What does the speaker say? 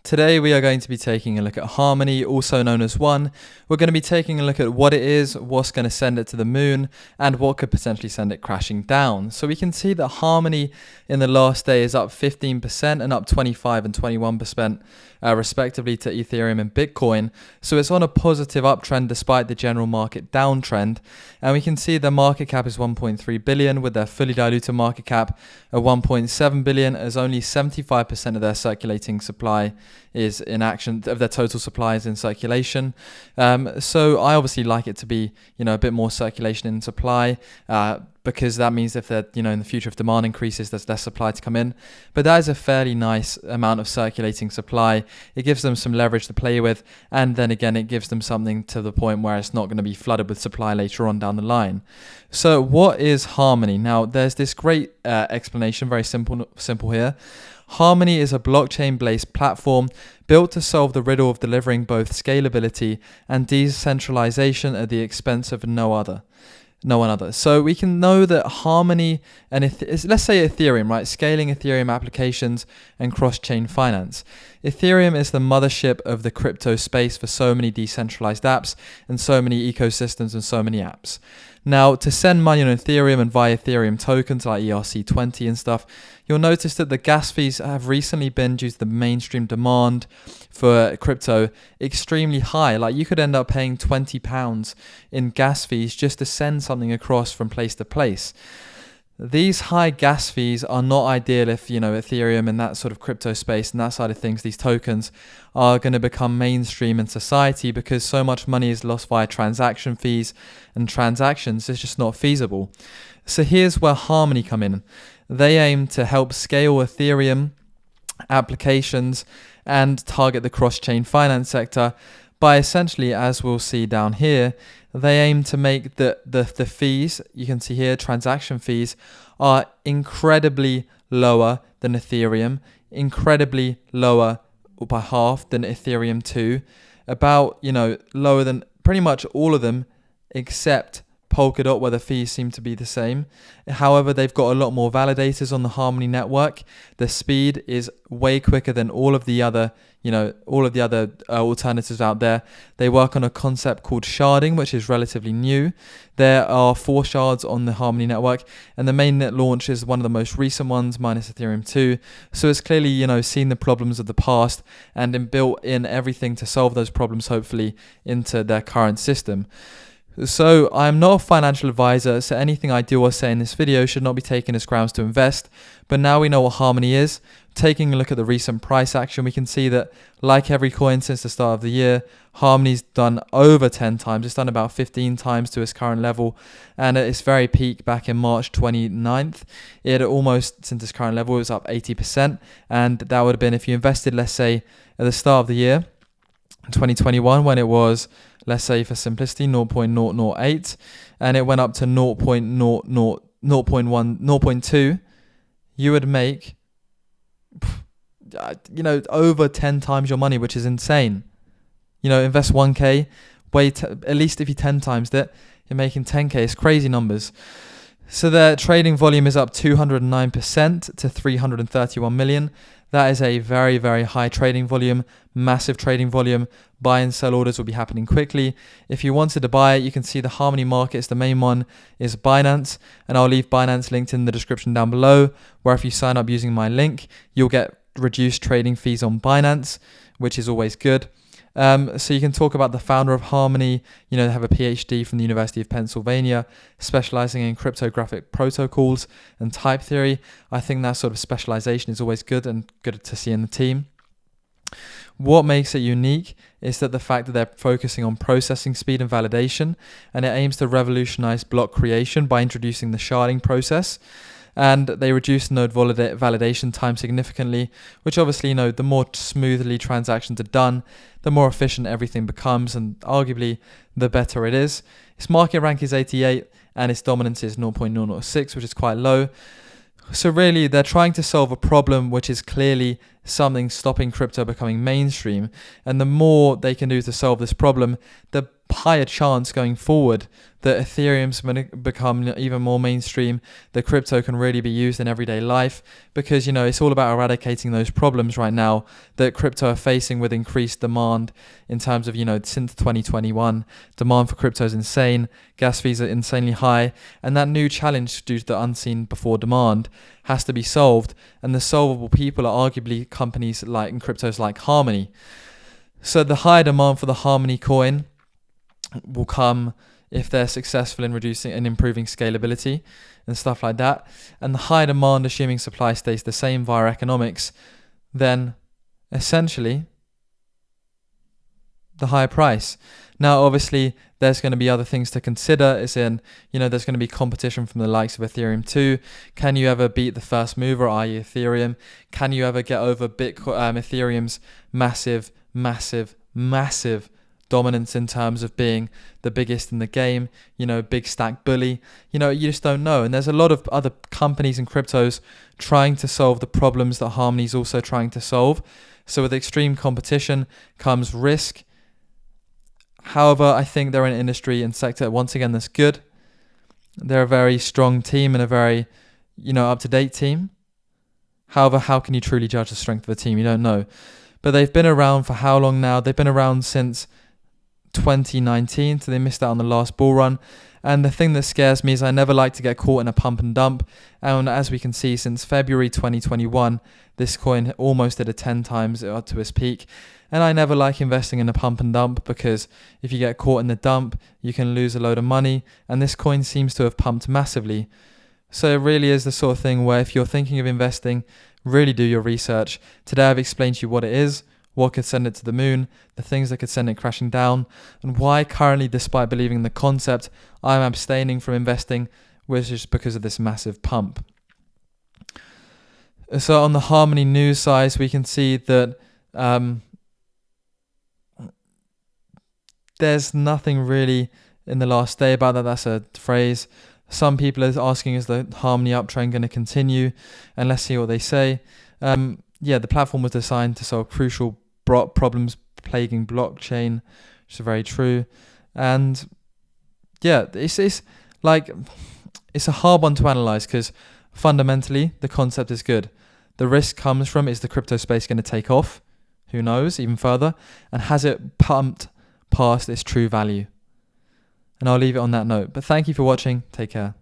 Today we are going to be taking a look at Harmony, also known as One. We're going to be taking a look at what it is, what's going to send it to the moon, and what could potentially send it crashing down. So we can see that Harmony in the last day is up 15% and up 25 and 21% respectively to Ethereum and Bitcoin. So it's on a positive uptrend despite the general market downtrend. And we can see the market cap is 1.3 billion with their fully diluted market cap of 1.7 billion, as only 75% of their circulating supply is in action, of their total supply is in circulation. So I obviously like it to be, a bit more circulation in supply, because that means if they're, in the future, if demand increases, there's less supply to come in. But that is a fairly nice amount of circulating supply. It gives them some leverage to play with. And then again, it gives them something to the point where it's not going to be flooded with supply later on down the line. So what is Harmony? Now, there's this great explanation, very simple here. Harmony is a blockchain-based platform built to solve the riddle of delivering both scalability and decentralization at the expense of no one other. So we can know that Harmony and let's say Ethereum, right? Scaling Ethereum applications and cross-chain finance. Ethereum is the mothership of the crypto space for so many decentralized apps and so many ecosystems and so many apps. Now, to send money on Ethereum and via Ethereum tokens like ERC20 and stuff, you'll notice that the gas fees have recently been, due to the mainstream demand for crypto, extremely high. Like, you could end up paying £20 in gas fees just to send something across from place to place. These high gas fees are not ideal if, Ethereum and that sort of crypto space and that side of things, these tokens, are going to become mainstream in society, because so much money is lost via transaction fees, and transactions is just not feasible. So here's where Harmony come in. They aim to help scale Ethereum applications and target the cross-chain finance sector by essentially, as we'll see down here, they aim to make the fees, you can see here, transaction fees, are incredibly lower than Ethereum, incredibly lower by half than Ethereum 2, about, lower than pretty much all of them except Polkadot, where the fees seem to be the same. However, they've got a lot more validators on the Harmony network. The speed is way quicker than all of the other alternatives out there. They work on a concept called sharding, which is relatively new. There are 4 shards on the Harmony network, and the mainnet launch is one of the most recent ones, minus Ethereum 2. So it's clearly, seen the problems of the past and built in everything to solve those problems, hopefully, into their current system. So I'm not a financial advisor, so anything I do or say in this video should not be taken as grounds to invest. But now we know what Harmony is. Taking a look at the recent price action, we can see that, like every coin since the start of the year, Harmony's done over 10 times. It's done about 15 times to its current level. And at its very peak back in March 29th, it almost, since its current level, it was up 80%. And that would have been if you invested, let's say, at the start of the year, 2021, when it was, let's say for simplicity, 0.008, and it went up to 0.2, you would make, over 10 times your money, which is insane. Invest 1K, at least if you 10 times it, you're making 10K. It's crazy numbers. So their trading volume is up 209% to 331 million. That is a very, very high trading volume, massive trading volume. Buy and sell orders will be happening quickly. If you wanted to buy it, you can see the Harmony markets. The main one is Binance, and I'll leave Binance linked in the description down below, where if you sign up using my link, you'll get reduced trading fees on Binance, which is always good. So you can talk about the founder of Harmony. They have a PhD from the University of Pennsylvania, specializing in cryptographic protocols and type theory. I think that sort of specialization is always good and good to see in the team. What makes it unique is that the fact that they're focusing on processing speed and validation, and it aims to revolutionize block creation by introducing the sharding process. And they reduce node validation time significantly, which obviously, the more smoothly transactions are done, the more efficient everything becomes, and arguably the better it is. Its market rank is 88, and its dominance is 0.006, which is quite low. So really, they're trying to solve a problem which is clearly something stopping crypto becoming mainstream. And the more they can do to solve this problem, the higher chance going forward that Ethereum's going to become even more mainstream, that crypto can really be used in everyday life, because, it's all about eradicating those problems right now that crypto are facing with increased demand in terms of, since 2021, demand for crypto is insane, gas fees are insanely high, and that new challenge due to the unseen before demand has to be solved, and the solvable people are arguably companies like in cryptos like Harmony. So the higher demand for the Harmony coin will come if they're successful in reducing and improving scalability and stuff like that. And the high demand, assuming supply stays the same via economics, then essentially the higher price. Now, obviously, there's going to be other things to consider. There's going to be competition from the likes of Ethereum too. Can you ever beat the first mover, i.e. Ethereum? Can you ever get over Ethereum's massive dominance in terms of being the biggest in the game, big stack bully? You just don't know. And there's a lot of other companies and cryptos trying to solve the problems that Harmony's also trying to solve. So with extreme competition comes risk. However, I think they're an industry and sector, once again, that's good. They're a very strong team and a very, up-to-date team. However, how can you truly judge the strength of a team? You don't know. But they've been around for how long now? They've been around since 2019, so they missed out on the last bull run. And the thing that scares me is I never like to get caught in a pump and dump. And as we can see, since February 2021, this coin almost did a 10 times to its peak. And I never like investing in a pump and dump, because if you get caught in the dump, you can lose a load of money. And this coin seems to have pumped massively. So it really is the sort of thing where if you're thinking of investing, really do your research. Today I've explained to you what it is, what could send it to the moon, the things that could send it crashing down, and why currently, despite believing in the concept, I'm abstaining from investing, which is because of this massive pump. So on the Harmony news side, we can see that there's nothing really in the last day about that. That's a phrase. Some people are asking, is the Harmony uptrend going to continue? And let's see what they say. The platform was designed to solve crucial problems plaguing blockchain, which is very true. And it's a hard one to analyze, because fundamentally the concept is good. The risk comes from, is the crypto space going to take off? Who knows, even further? And has it pumped past its true value? And I'll leave it on that note. But thank you for watching. Take care.